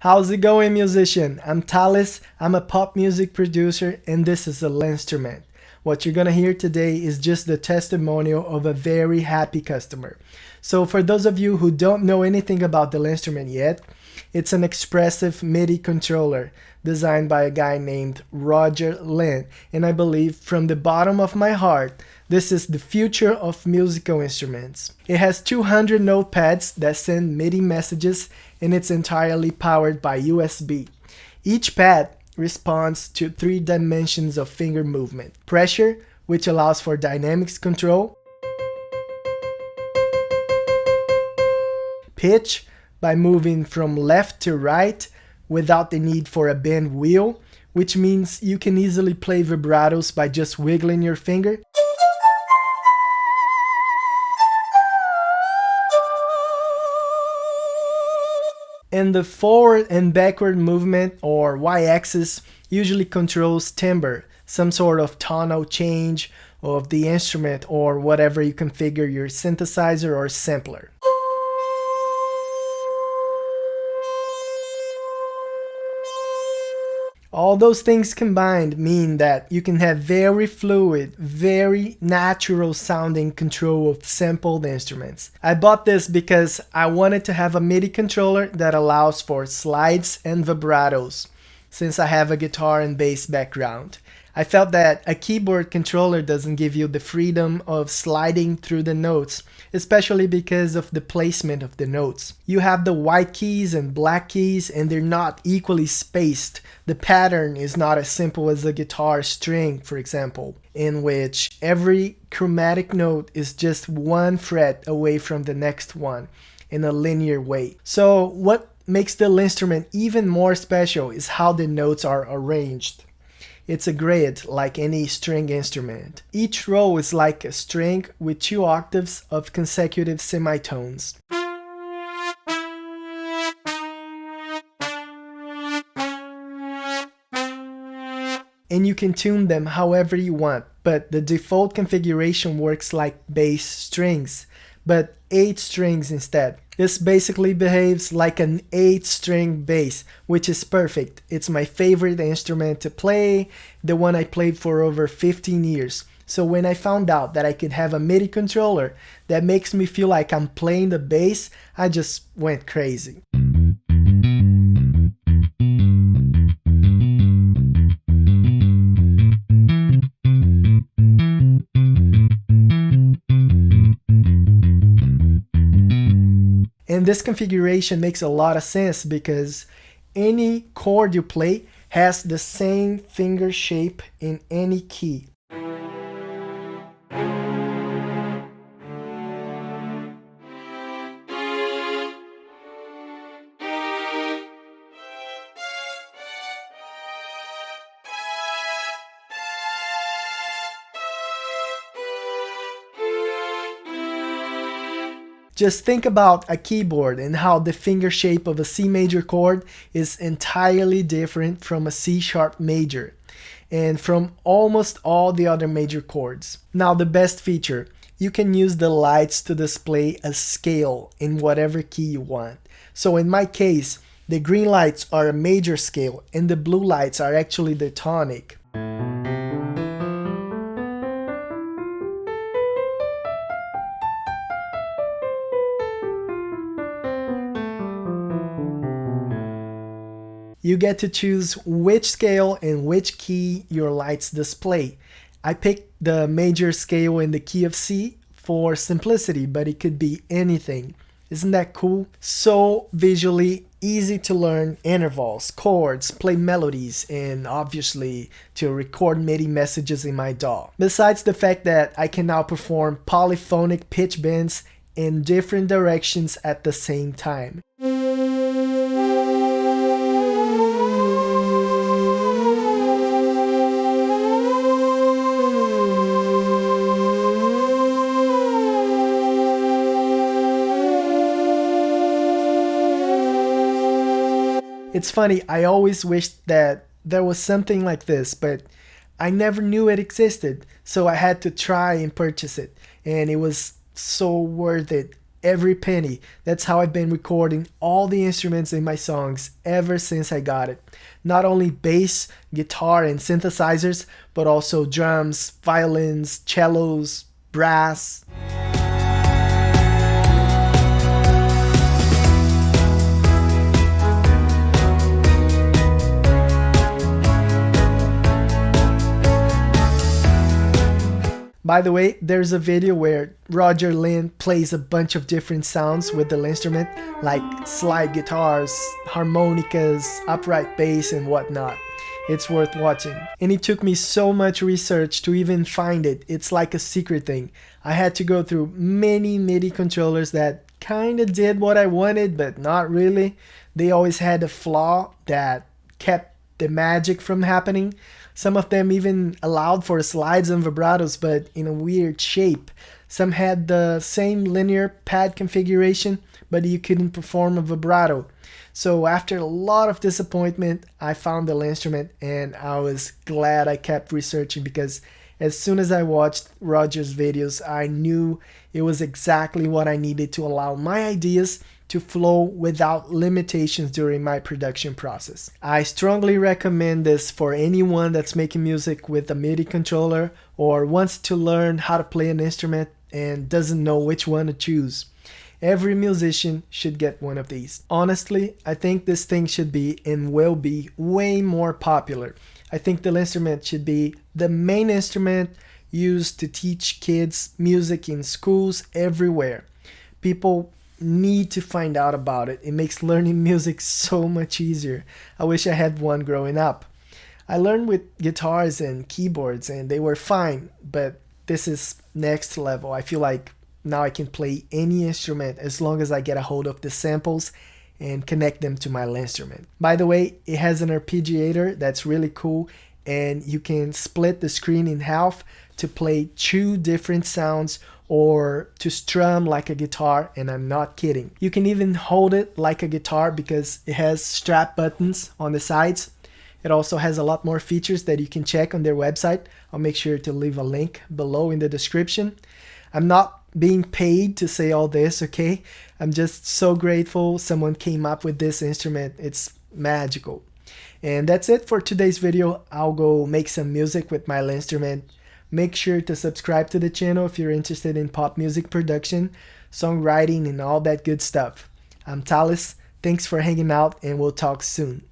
How's it going, musician? I'm Thales, I'm a pop music producer, and this is a Linnstrument. What you're gonna hear today is just the testimonial of a very happy customer. So for those of you who don't know anything about the Linnstrument yet, it's an expressive MIDI controller designed by a guy named Roger Linn, and I believe from the bottom of my heart, this is the future of musical instruments. It has 200 notepads that send MIDI messages, and it's entirely powered by USB. Each pad responds to 3 dimensions of finger movement. Pressure, which allows for dynamics control. Pitch, by moving from left to right without the need for a bend wheel, which means you can easily play vibratos by just wiggling your finger. And the forward and backward movement, or y-axis, usually controls timbre, some sort of tonal change of the instrument or whatever you configure your synthesizer or sampler. All those things combined mean that you can have very fluid, very natural sounding control of sampled instruments. I bought this because I wanted to have a MIDI controller that allows for slides and vibratos, since I have a guitar and bass background. I felt that a keyboard controller doesn't give you the freedom of sliding through the notes, especially because of the placement of the notes. You have the white keys and black keys, and they're not equally spaced. The pattern is not as simple as a guitar string, for example, in which every chromatic note is just one fret away from the next one in a linear way. So what makes the Linnstrument even more special is how the notes are arranged. It's a grid like any string instrument. Each row is like a string with 2 octaves of consecutive semitones. And you can tune them however you want, but the default configuration works like bass strings, but 8 strings instead. This basically behaves like an 8-string bass, which is perfect. It's my favorite instrument to play, the one I played for over 15 years. So when I found out that I could have a MIDI controller that makes me feel like I'm playing the bass, I just went crazy. And this configuration makes a lot of sense because any chord you play has the same finger shape in any key. Just think about a keyboard and how the finger shape of a C major chord is entirely different from a C sharp major and from almost all the other major chords. Now the best feature, you can use the lights to display a scale in whatever key you want. So in my case, the green lights are a major scale and the blue lights are actually the tonic. You get to choose which scale and which key your lights display. I picked the major scale in the key of C for simplicity, but it could be anything. Isn't that cool? So visually easy to learn intervals, chords, play melodies, and obviously to record MIDI messages in my DAW. Besides the fact that I can now perform polyphonic pitch bends in different directions at the same time. It's funny, I always wished that there was something like this, but I never knew it existed, so I had to try and purchase it, and it was so worth it every penny. That's how I've been recording all the instruments in my songs ever since I got it. Not only bass, guitar, and synthesizers, but also drums, violins, cellos, brass. By the way, there's a video where Roger Linn plays a bunch of different sounds with the Linnstrument, like slide guitars, harmonicas, upright bass, and whatnot. It's worth watching. And it took me so much research to even find it. It's like a secret thing. I had to go through many MIDI controllers that kinda did what I wanted, but not really. They always had a flaw that kept the magic from happening. Some of them even allowed for slides and vibratos, but in a weird shape. Some had the same linear pad configuration, but you couldn't perform a vibrato. So after a lot of disappointment, I found the Linnstrument, and I was glad I kept researching, because as soon as I watched Roger's videos, I knew it was exactly what I needed to allow my ideas to flow without limitations during my production process. I strongly recommend this for anyone that's making music with a MIDI controller or wants to learn how to play an instrument and doesn't know which one to choose. Every musician should get one of these. Honestly, I think this thing should be and will be way more popular. I think the Linnstrument should be the main instrument used to teach kids music in schools everywhere. People need to find out about it. It makes learning music so much easier. I wish I had one growing up. I learned with guitars and keyboards and they were fine, but this is next level. I feel like now I can play any instrument as long as I get a hold of the samples and connect them to my Linnstrument. By the way, it has an arpeggiator that's really cool, and you can split the screen in half to play 2 different sounds or to strum like a guitar, and I'm not kidding. You can even hold it like a guitar because it has strap buttons on the sides. It also has a lot more features that you can check on their website. I'll make sure to leave a link below in the description. I'm not being paid to say all this, okay? I'm just so grateful someone came up with this instrument. It's magical. And that's it for today's video. I'll go make some music with my Linnstrument. Make sure to subscribe to the channel if you're interested in pop music production, songwriting, and all that good stuff. I'm Thales. Thanks for hanging out, and we'll talk soon.